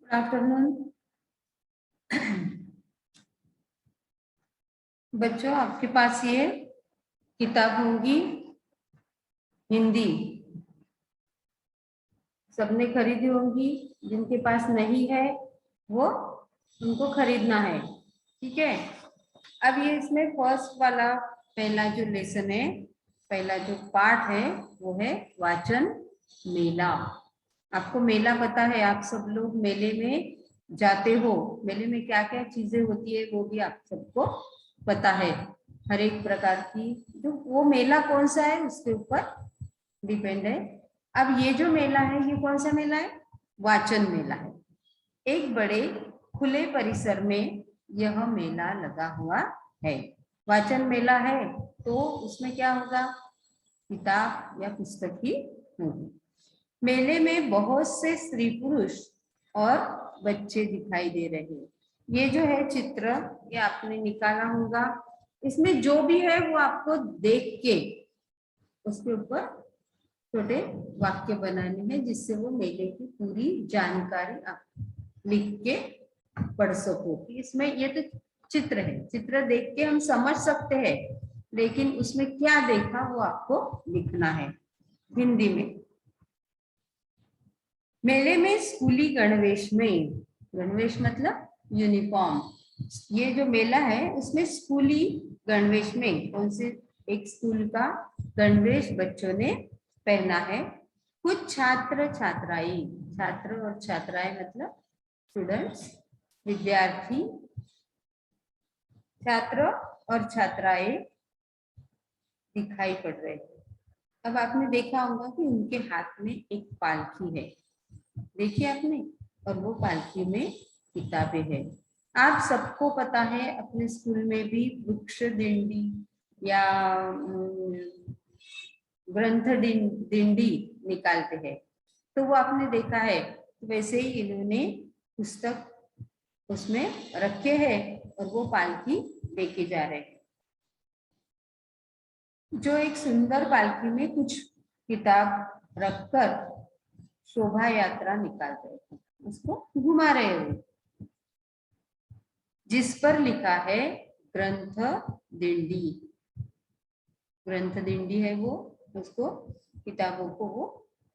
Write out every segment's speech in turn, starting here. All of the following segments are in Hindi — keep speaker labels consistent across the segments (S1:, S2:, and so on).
S1: आफ्टरनून बच्चों, आपके पास ये किताब होगी हिंदी, सबने खरीदी होंगी। जिनके पास नहीं है वो उनको खरीदना है, ठीक है। अब ये इसमें फर्स्ट वाला पहला जो लेसन है, पहला जो पार्ट है वो है वाचन मेला। आपको मेला पता है, आप सब लोग मेले में जाते हो। मेले में क्या क्या चीजें होती है वो भी आप सबको पता है। हर एक प्रकार की जो वो मेला कौन सा है उसके ऊपर डिपेंड है। अब ये जो मेला है ये कौन सा मेला है? वाचन मेला है। एक बड़े खुले परिसर में यह मेला लगा हुआ है। वाचन मेला है तो उसमें क्या होगा? किताब या पुस्तक ही होगी। मेले में बहुत से स्त्री पुरुष और बच्चे दिखाई दे रहे हैं। ये जो है चित्र, ये आपने निकाला होगा। इसमें जो भी है वो आपको देख के उसके ऊपर छोटे वाक्य बनाने हैं, जिससे वो मेले की पूरी जानकारी आप लिख के पढ़ सको। इसमें ये तो चित्र है, चित्र देख के हम समझ सकते हैं, लेकिन उसमें क्या देखा वो आपको लिखना है हिंदी में। मेले में स्कूली गणवेश में, गणवेश मतलब यूनिफॉर्म, ये जो मेला है उसमें स्कूली गणवेश में कौन से एक स्कूल का गणवेश बच्चों ने पहना है। कुछ छात्र छात्राएं, छात्र और छात्राएं मतलब स्टूडेंट्स, विद्यार्थी, छात्र और छात्राएं दिखाई पड़ रहे हैं। अब आपने देखा होगा कि उनके हाथ में एक पालकी है, देखिए आपने, और वो पालकी में किताबें हैं। आप सबको पता है अपने स्कूल में भी वृक्ष दिंडी या ग्रंथ दिंडी निकालते हैं, तो वो आपने देखा है। वैसे ही इन्होंने पुस्तक उसमें रखे हैं और वो पालकी लेके जा रहे हैं। जो एक सुंदर पालकी में कुछ किताब रखकर शोभा यात्रा निकाल रहे थे, उसको घुमा रहे हैं, जिस पर लिखा है ग्रंथ दिंडी। ग्रंथ दिंडी है वो, उसको किताबों को वो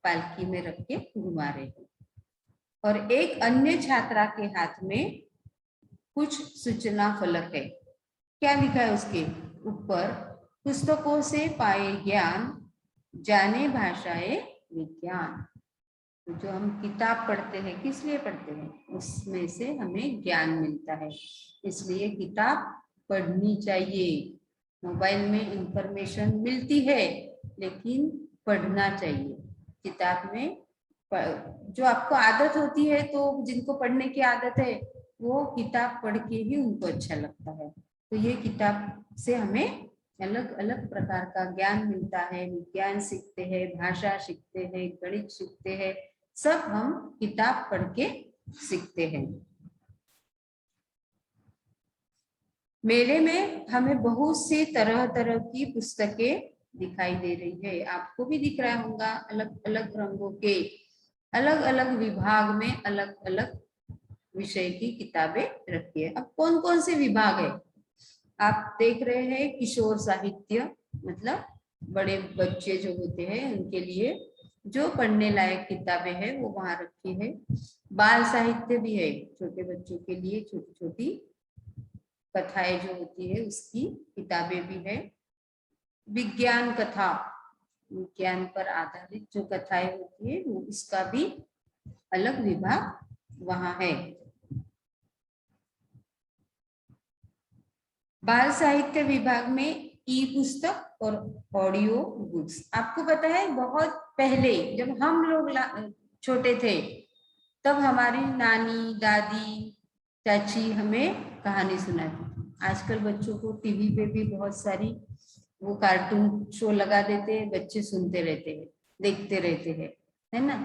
S1: पालकी में रख के घुमा रहे हैं। और एक अन्य छात्रा के हाथ में कुछ सूचना फलक है। क्या लिखा है उसके ऊपर? पुस्तकों से पाए ज्ञान, जाने भाषाएं विज्ञान। तो जो हम किताब पढ़ते हैं किस लिए पढ़ते हैं? उसमें से हमें ज्ञान मिलता है, इसलिए किताब पढ़नी चाहिए। मोबाइल में इंफॉर्मेशन मिलती है लेकिन पढ़ना चाहिए। किताब में जो आपको आदत होती है, तो जिनको पढ़ने की आदत है वो किताब पढ़ के ही उनको अच्छा लगता है। तो ये किताब से हमें अलग अलग प्रकार का ज्ञान मिलता है। विज्ञान सीखते हैं, भाषा सीखते हैं, गणित सीखते हैं, सब हम किताब पढ़ के सीखते हैं। मेले में हमें बहुत से तरह तरह की पुस्तकें दिखाई दे रही है। आपको भी दिख रहा होगा, अलग अलग रंगों के, अलग अलग विभाग में अलग अलग विषय की किताबें रखी है। अब कौन कौन से विभाग है आप देख रहे हैं? किशोर साहित्य मतलब बड़े बच्चे जो होते हैं उनके लिए जो पढ़ने लायक किताबें हैं वो वहां रखी है। बाल साहित्य भी है, छोटे बच्चों के लिए छोटी छोटी कथाएं जो होती है उसकी किताबें भी है। विज्ञान कथा, विज्ञान पर आधारित जो कथाएं होती है वो उसका भी अलग विभाग वहां है। बाल साहित्य विभाग में ई पुस्तक और ऑडियो बुक्स। आपको पता है बहुत पहले जब हम लोग छोटे थे तब हमारी नानी दादी चाची हमें कहानी सुनाती थी। आजकल बच्चों को टीवी पे भी बहुत सारी वो कार्टून शो लगा देते हैं, बच्चे सुनते रहते हैं, देखते रहते हैं, है ना।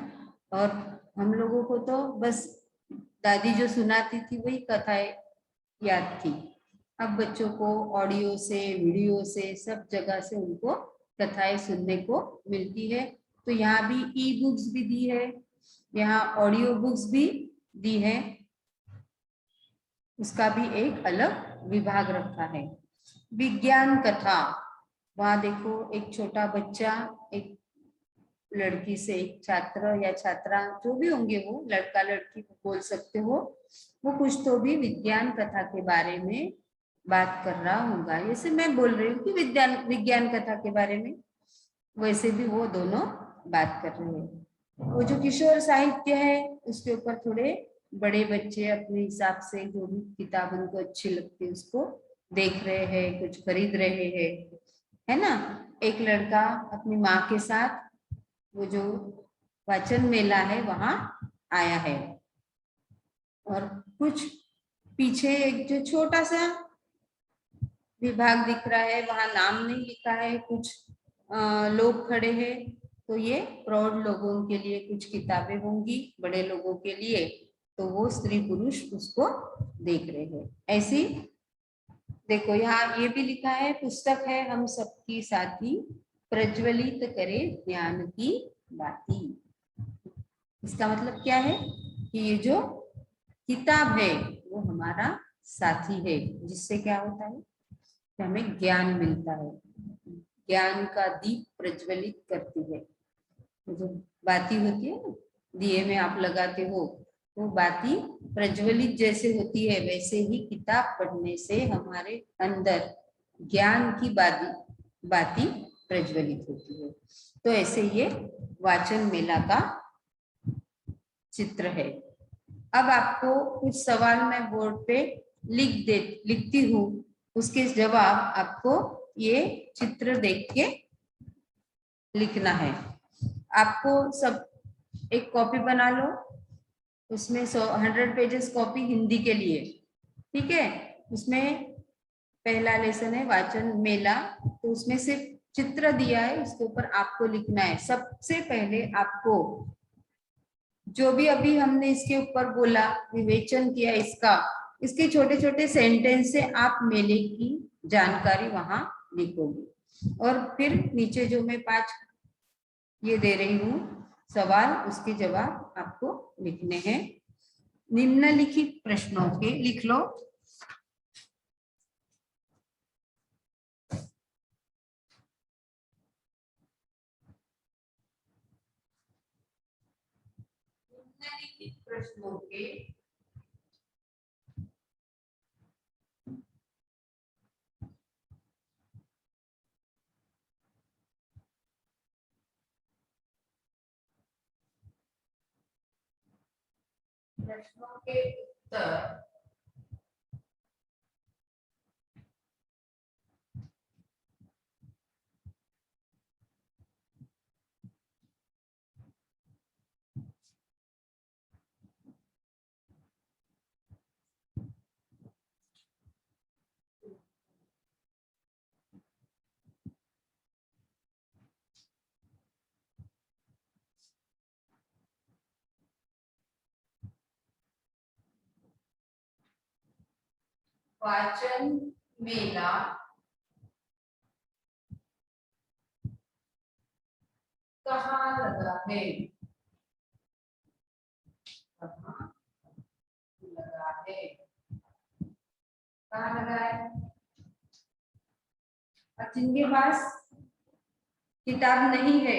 S1: और हम लोगों को तो बस दादी जो सुनाती थी वही कथाएं याद थी। अब बच्चों को ऑडियो से, वीडियो से, सब जगह से उनको कथाएं सुनने को मिलती है। तो यहाँ भी ई बुक्स भी दी है, यहाँ ऑडियो बुक्स भी दी है, उसका भी एक अलग विभाग रखा है। विज्ञान कथा, वहां देखो एक छोटा बच्चा एक लड़की से, एक छात्र या छात्रा जो भी होंगे, वो लड़का लड़की बोल सकते हो, वो कुछ तो भी विज्ञान कथा के बारे में बात कर रहा होगा। जैसे मैं बोल रही हूँ कि विज्ञान कथा के बारे में, वैसे भी वो दोनों बात कर रहे हैं। वो जो किशोर साहित्य है उसके ऊपर थोड़े बड़े बच्चे अपने हिसाब से जो भी किताब उनको अच्छी लगती है उसको देख रहे हैं, कुछ खरीद रहे हैं, है ना। एक लड़का अपनी माँ के साथ वो जो वाचन मेला है वहां आया है, और कुछ पीछे एक जो छोटा सा विभाग दिख रहा है, वहां नाम नहीं लिखा है, कुछ लोग खड़े हैं, तो ये प्रौढ़ लोगों के लिए कुछ किताबें होंगी, बड़े लोगों के लिए तो वो स्त्री पुरुष उसको देख रहे हैं। ऐसी देखो यहाँ ये भी लिखा है, पुस्तक है हम सबकी साथी, प्रज्वलित करे ज्ञान की बाती। इसका मतलब क्या है कि ये जो किताब है वो हमारा साथी है, जिससे क्या होता है कि हमें ज्ञान मिलता है, ज्ञान का दीप प्रज्वलित करती है। जो बाती होती है ना, दिए में आप लगाते हो, वो बाती प्रज्वलित जैसे होती है, वैसे ही किताब पढ़ने से हमारे अंदर ज्ञान की बाती प्रज्वलित होती है। तो ऐसे ये वाचन मेला का चित्र है। अब आपको कुछ सवाल मैं बोर्ड पे लिखती हूँ, उसके जवाब आपको ये चित्र देख के लिखना है। आपको सब एक कॉपी बना लो, उसमें 100 पेजेस कॉपी हिंदी के लिए, ठीक है। उसमें पहला लेसन है वाचन मेला, तो उसमें सिर्फ चित्र दिया है, उसके ऊपर आपको लिखना है। सबसे पहले आपको जो भी अभी हमने इसके ऊपर बोला, विवेचन किया इसका, इसके छोटे छोटे सेंटेंस से आप मेले की जानकारी वहां लिखोगे, और फिर नीचे जो मैं 5 ये दे रही हूँ सवाल, उसके जवाब आपको लिखने हैं। निम्नलिखित प्रश्नों के लिख लो। निम्नलिखित प्रश्नों के प्रश्नों के उत्तर वाचन मेला कहाँ लगा है, कहाँ लगा है, कहाँ लगा है। और जिनके पास किताब नहीं है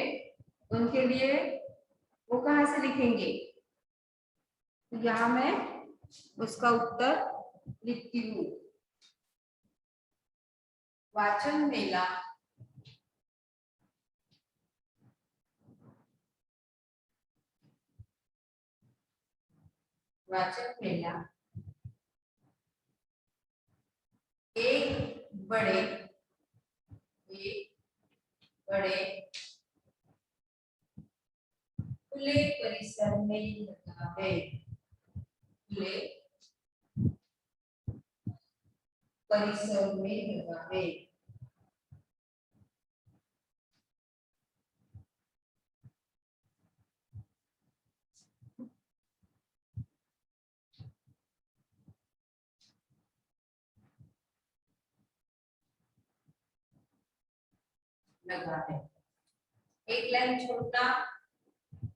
S1: उनके लिए वो कहाँ से लिखेंगे, तो यहाँ मैं उसका उत्तर लिखती हूँ। वाचन मेला वाचन मेला एक बड़े खुले परिसर में लगा है, खुले परिसर में लगा है। लगा है, एक लाइन छोड़ना,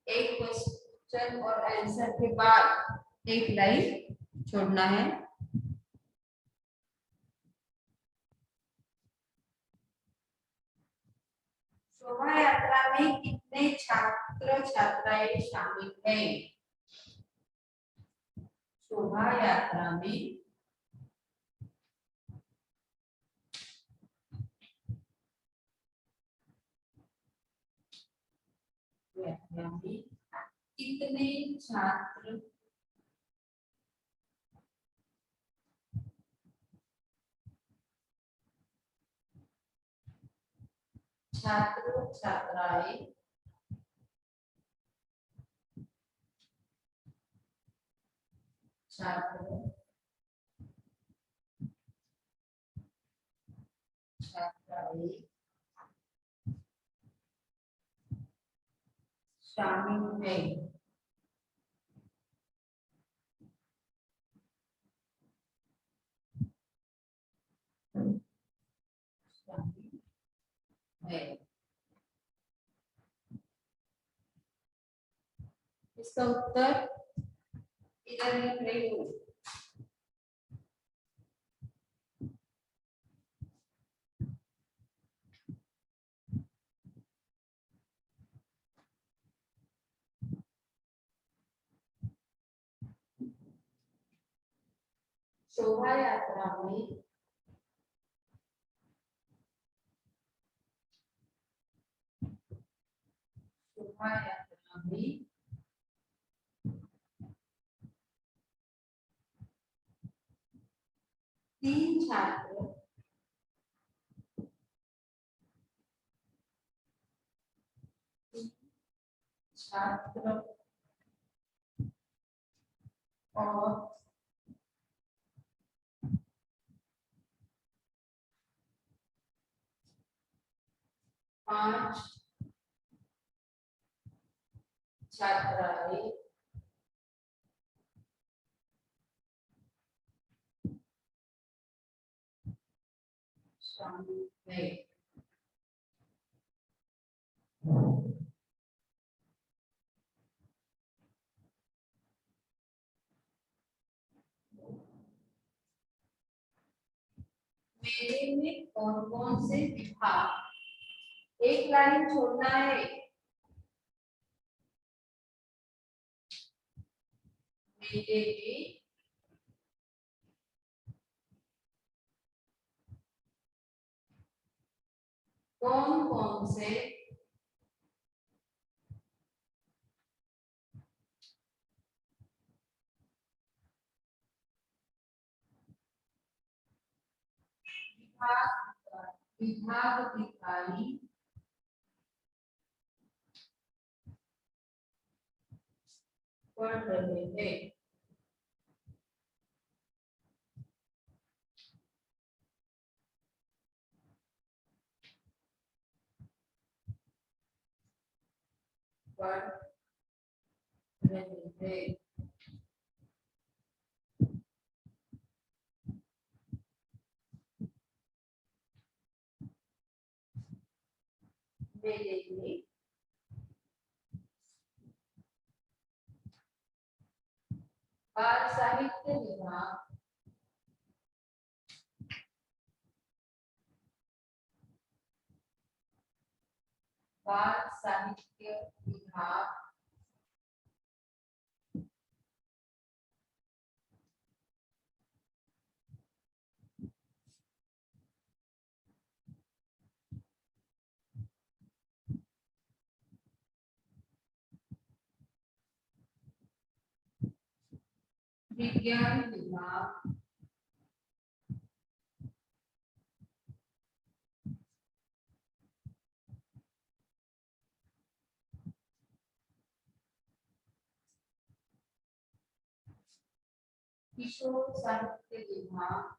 S1: एक क्वेश्चन और आंसर के बाद एक लाइन छोड़ना है। शोभा यात्रा में कितने छात्र छात्राएं शामिल हैं? शोभा यात्रा में कितने छात्र छात्र छात्राएं छात्र छात्राएं शामिल है? शामिल है। इसका उत्तर इधर लिख रही हूँ। शोभा यात्रा में शोभा यात्रा में 3 छात्र छात्र और 5 छात्राएं शामिल है। मेले में कौन कौन से विभाग? एक लाइन छोड़ना है। मेले में कौन कौन से विभागाधिकारी पढ़ रहे हैं? पढ़ रहे हैं। मेले में बाल साहित्य विभाग बाल साहित्य विभाग विज्ञान विभाग किशोर साहित्य विभाग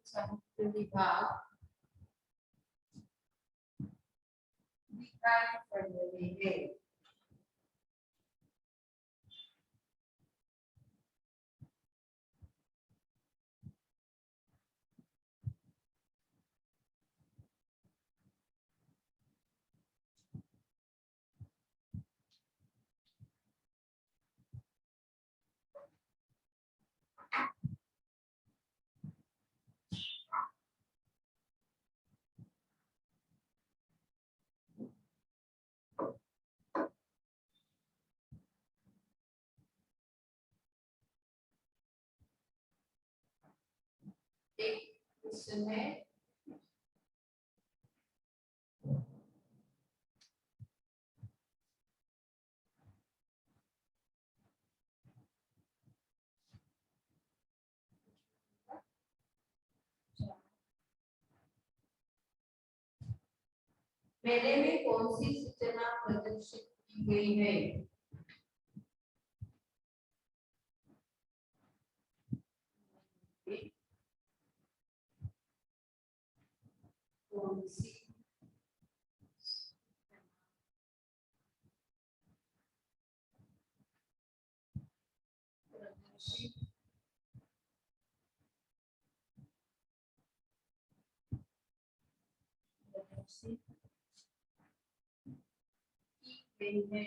S1: साहित्य विभाग दिखाई पड़ रहे हैं। एक क्वेश्चन है मेले में कौन सी सूचना प्रदर्शित की गई है? कौन सी प्रदर्शित की गई है?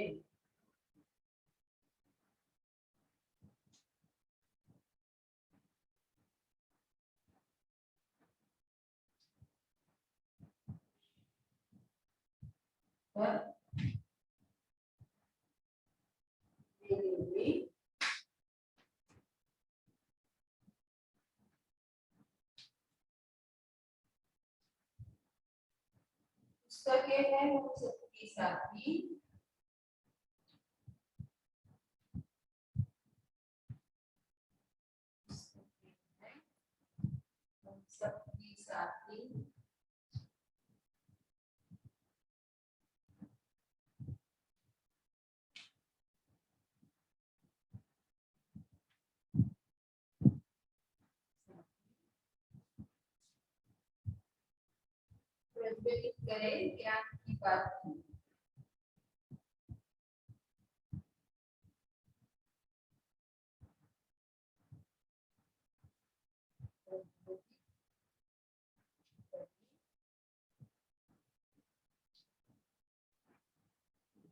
S1: पुस्तक है हम सबके साथी, सबके साथी प्रज्वलित करें ज्ञान की बात की।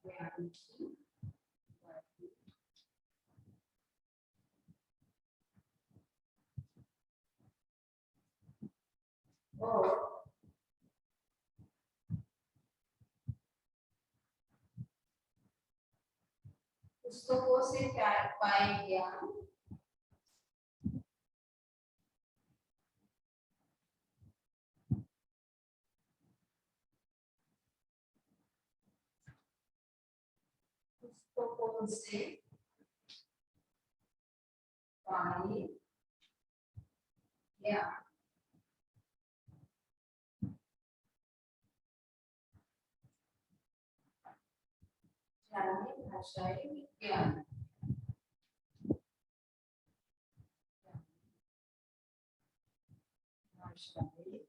S1: ज्ञान की बात की। और पुस्तकों से पाए ज्ञान पुस्तकों से पाए ज्ञान जाने भाषाई विज्ञान भाषाई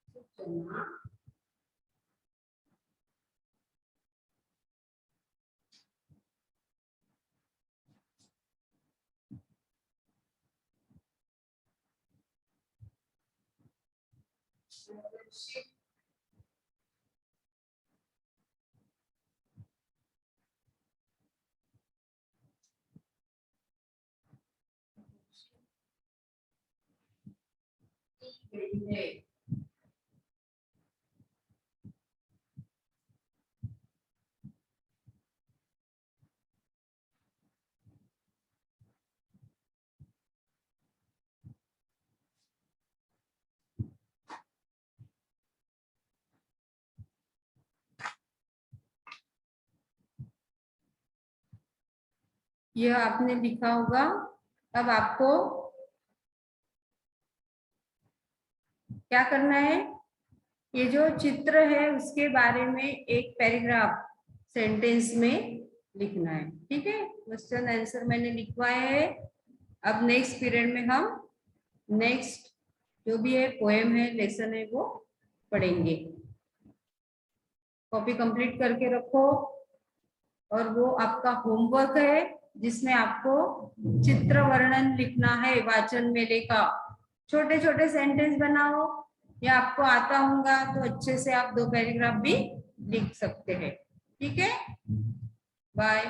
S1: सूचना प्रदर्शित की गई है। यह आपने लिखा होगा। अब आपको क्या करना है, ये जो चित्र है उसके बारे में एक पैराग्राफ सेंटेंस में लिखना है। ठीक है, क्वेश्चन आंसर मैंने लिखवाया है। अब नेक्स्ट पीरियड में हम नेक्स्ट जो भी है पोएम है, लेसन है, वो पढ़ेंगे। कॉपी कंप्लीट करके रखो और वो आपका होमवर्क है जिसमें आपको चित्र वर्णन लिखना है वाचन मेले का। छोटे छोटे सेंटेंस बनाओ, या आपको आता होगा तो अच्छे से आप 2 पैराग्राफ भी लिख सकते हैं। ठीक है, बाय।